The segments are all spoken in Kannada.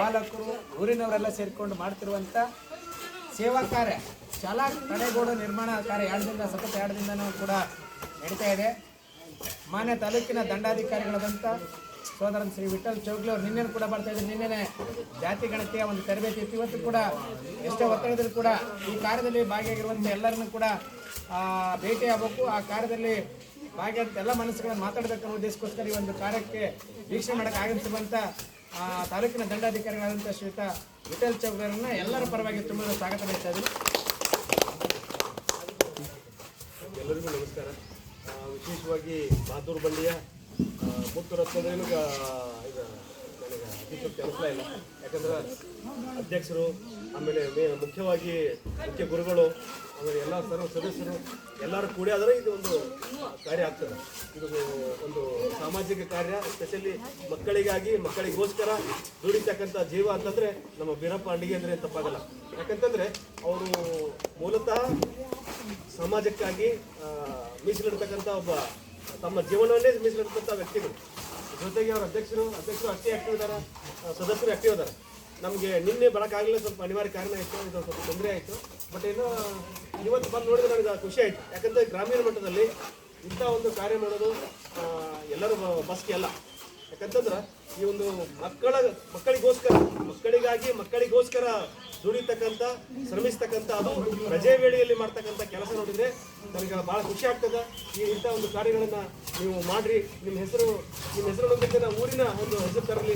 ಪಾಲಕರು ಊರಿನವರೆಲ್ಲ ಸೇರಿಕೊಂಡು ಮಾಡ್ತಿರುವಂಥ ಸೇವಾ ಕಾರ್ಯ ಶಾಲಾ ತಡೆಗೋಡು ನಿರ್ಮಾಣ ಕಾರ್ಯ ಸತತ 2 ದಿನನೂ ಕೂಡ ನಡೀತಾ ಇದೆ. ಮಾನ್ಯ ತಾಲೂಕಿನ ದಂಡಾಧಿಕಾರಿಗಳಾದಂಥ ಸೋದರ ಶ್ರೀ ವಿಠಲ್ ಚೌಗ್ಲಿ ಅವರು ನಿನ್ನೆ ಕೂಡ ಬರ್ತಾ ಇದ್ದಾರೆ. ನಿನ್ನೆ ಜಾತಿ ಗಣತಿಯ ಒಂದು ತರಬೇತಿ ಇತ್ತು. ಇವತ್ತು ಕೂಡ ಎಷ್ಟೇ ಒತ್ತಡದಲ್ಲಿ ಕೂಡ ಈ ಕಾರ್ಯದಲ್ಲಿ ಭಾಗಿಯಾಗಿರುವಂಥ ಎಲ್ಲರನ್ನೂ ಕೂಡ ಭೇಟಿ ಆಗಬೇಕು. ಆ ಕಾರ್ಯದಲ್ಲಿ ಭಾಗಿಯಾದ ಎಲ್ಲ ಮನಸ್ಸುಗಳನ್ನು ಮಾತಾಡಬೇಕನ್ನೋ ಉದ್ದೇಶಕ್ಕೋಸ್ಕರ ಈ ಒಂದು ಕಾರ್ಯಕ್ಕೆ ವೀಕ್ಷಣೆ ಮಾಡೋಕ್ಕೆ ಆಗಮಿಸಿರುವಂಥ ತಾಲೂಕಿನ ದಂಡಾಧಿಕಾರಿಗಳಾದಂಥ ಶ್ರೀಯುತ ವಿಠಲ್ ಚೌಗ್ಲಿಯವರನ್ನ ಎಲ್ಲರ ಪರವಾಗಿ ತುಂಬ ಸ್ವಾಗತ ಬಯಸ್ತಾ ಇದ್ದೀನಿ. ಎಲ್ಲರಿಗೂ ನಮಸ್ಕಾರ. ವಿಶೇಷವಾಗಿ ಬಹದ್ದೂರು ಬಂಡಿಯ ಮುತ್ತು ರತ್ನದೇನು ಇದು ನನಗೆ ಅತಿ ಕೆಲಸ ಇಲ್ಲ. ಯಾಕಂದ್ರೆ ಅಧ್ಯಕ್ಷರು, ಆಮೇಲೆ ಮುಖ್ಯವಾಗಿ ಮುಖ್ಯ ಗುರುಗಳು, ಆಮೇಲೆ ಎಲ್ಲ ಸರ್ವ ಸದಸ್ಯರು ಎಲ್ಲರೂ ಕೂಡಿ ಆದರೆ ಇದು ಒಂದು ಕಾರ್ಯ ಆಗ್ತದೆ. ಇದು ಒಂದು ಸಾಮಾಜಿಕ ಕಾರ್ಯ, ಸ್ಪೆಷಲಿ ಮಕ್ಕಳಿಗೋಸ್ಕರ ದುಡಿತಕ್ಕಂಥ ಜೀವ ಅಂತಂದರೆ ನಮ್ಮ ಬೀರಪ್ಪ ಅಂಡಿಗೆ ಅಂದರೆ ತಪ್ಪಾಗಲ್ಲ. ಯಾಕಂತಂದರೆ ಅವರು ಮೂಲತಃ ಸಮಾಜಕ್ಕಾಗಿ ಮೀಸಲಿಡ್ತಕ್ಕಂಥ ಒಬ್ಬ ತಮ್ಮ ಜೀವನವನ್ನೇ ಮೀಸಲಿಡ್ತಕ್ಕಂಥ ವ್ಯಕ್ತಿಗಳು. ಜೊತೆಗೆ ಅವರ ಅಧ್ಯಕ್ಷರು ಅಷ್ಟೇ ಆಕ್ಟಿವ್ ಇದ್ದಾರೆ, ಸದಸ್ಯರು ಆಕ್ಟಿವ್ ಇದ್ದಾರೆ. ನಮಗೆ ನಿನ್ನೆ ಬರೋಕ್ಕಾಗಲಿಲ್ಲ, ಸ್ವಲ್ಪ ಅನಿವಾರ್ಯ ಕಾರಣ ಆಯಿತು, ಇದು ಸ್ವಲ್ಪ ತೊಂದರೆ ಆಯಿತು. ಬಟ್ ಏನು ಇವತ್ತು ಬಂದು ನೋಡಿದ್ರೆ ನನಗೆ ಖುಷಿ ಆಯಿತು. ಯಾಕಂದರೆ ಗ್ರಾಮೀಣ ಮಟ್ಟದಲ್ಲಿ ಇಂಥ ಒಂದು ಕಾರ್ಯ ಮಾಡೋದು ಎಲ್ಲರೂ ಬಸ್ಗೆ ಅಲ್ಲ. ಯಾಕಂತಂದ್ರೆ ಈ ಒಂದು ಮಕ್ಕಳಿಗೋಸ್ಕರ ದುಡಿತಕ್ಕಂಥ ಶ್ರಮಿಸ್ತಕ್ಕಂಥ ಅದು ರಜೆ ವೇಳೆಯಲ್ಲಿ ಮಾಡ್ತಕ್ಕಂಥ ಕೆಲಸ ನೋಡಿದರೆ ನನಗೆ ಭಾಳ ಖುಷಿ ಆಗ್ತದೆ. ಇಂಥ ಒಂದು ಕಾರ್ಯಗಳನ್ನು ನೀವು ಮಾಡಿರಿ. ನಿಮ್ಮ ಹೆಸರಿನೊಂದಿಗೆ ಊರಿನ ಒಂದು ಹೆಸರು ತರಲಿ.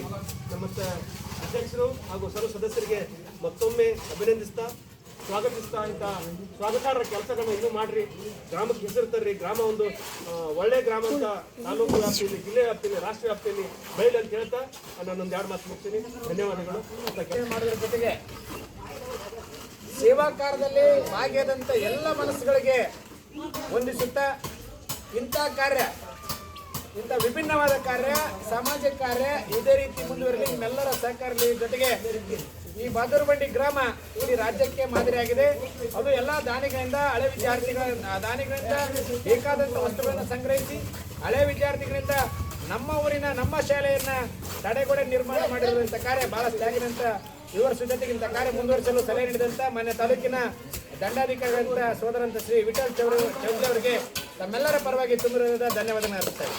ನಮ್ಮ ಅಧ್ಯಕ್ಷರು ಹಾಗೂ ಸರ್ವ ಸದಸ್ಯರಿಗೆ ಮತ್ತೊಮ್ಮೆ ಅಭಿನಂದಿಸ್ತಾ ಸ್ವಾಗತಿಸ್ತಾ ಇಂಥ ಸ್ವಾಗತಾರ್ಹ ಕೆಲಸಗಳನ್ನ ಇನ್ನೂ ಮಾಡಿರಿ. ಗ್ರಾಮಕ್ಕೆ ಹೆಸರು ತರ್ರಿ. ಗ್ರಾಮ ಒಂದು ಒಳ್ಳೆಯ ಗ್ರಾಮ ಅಂತ ತಾಲೂಕು ವ್ಯಾಪ್ತಿಯಲ್ಲಿ, ಜಿಲ್ಲೆ ವ್ಯಾಪ್ತಿಯಲ್ಲಿ, ರಾಷ್ಟ್ರ ವ್ಯಾಪ್ತಿಯಲ್ಲಿ ಬಯಲು ಅಂತ ಹೇಳ್ತಾ ನಾನೊಂದು 2 ಮಾತು ಮುಗಿಸ್ತೀನಿ. ಧನ್ಯವಾದಗಳು. ಮಾಡೋದ್ರ ಜೊತೆಗೆ ಸೇವಾ ಕಾರ್ಯದಲ್ಲಿ ಭಾಗಿಯಾದಂಥ ಎಲ್ಲ ಮನಸ್ಸುಗಳಿಗೆ ಹೊಂದಿಸುತ್ತಾ ಇಂಥ ಕಾರ್ಯ, ಇಂಥ ವಿಭಿನ್ನವಾದ ಕಾರ್ಯ, ಸಾಮಾಜಿಕ ಕಾರ್ಯ ಇದೇ ರೀತಿ ಮುಂದುವರಿಲಿ. ನಿಮ್ಮೆಲ್ಲರ ಸಹಕಾರಲಿ. ಜೊತೆಗೆ ಈ ಬಹದ್ದೂರು ಬಂಡಿ ಗ್ರಾಮ ಇಲ್ಲಿ ರಾಜ್ಯಕ್ಕೆ ಮಾದರಿಯಾಗಿದೆ. ಅದು ಎಲ್ಲ ದಾನಿಗಳಿಂದ ದಾನಿಗಳಿಂದ ಬೇಕಾದಂಥ ವಸ್ತುಗಳನ್ನು ಸಂಗ್ರಹಿಸಿ ಹಳೆ ವಿದ್ಯಾರ್ಥಿಗಳಿಂದ ನಮ್ಮ ಊರಿನ ನಮ್ಮ ಶಾಲೆಯನ್ನ ತಡೆಗೋಡೆ ನಿರ್ಮಾಣ ಮಾಡಿರುವಂಥ ಕಾರ್ಯ ಬಹಳ ಶ್ಲಾಘನೀಯ. ವಿವರಿಸುವ ಜೊತೆಗೆ ಇಂಥ ಕಾರ್ಯ ಮುಂದುವರಿಸಲು ಸಲಹೆ ನೀಡಿದಂಥ ಮಾನ್ಯ ತಾಲೂಕಿನ ದಂಡಾಧಿಕಾರಿಗಳಂತ ಸೋದರಂತ ಶ್ರೀ ವಿಠಲ್ ಚೌಗ್ಲಿ ಅವರಿಗೆ ತಮ್ಮೆಲ್ಲರ ಪರವಾಗಿ ತುಂಬ ಧನ್ಯವಾದ ಅರ್ಪಿಸ್ತಾರೆ.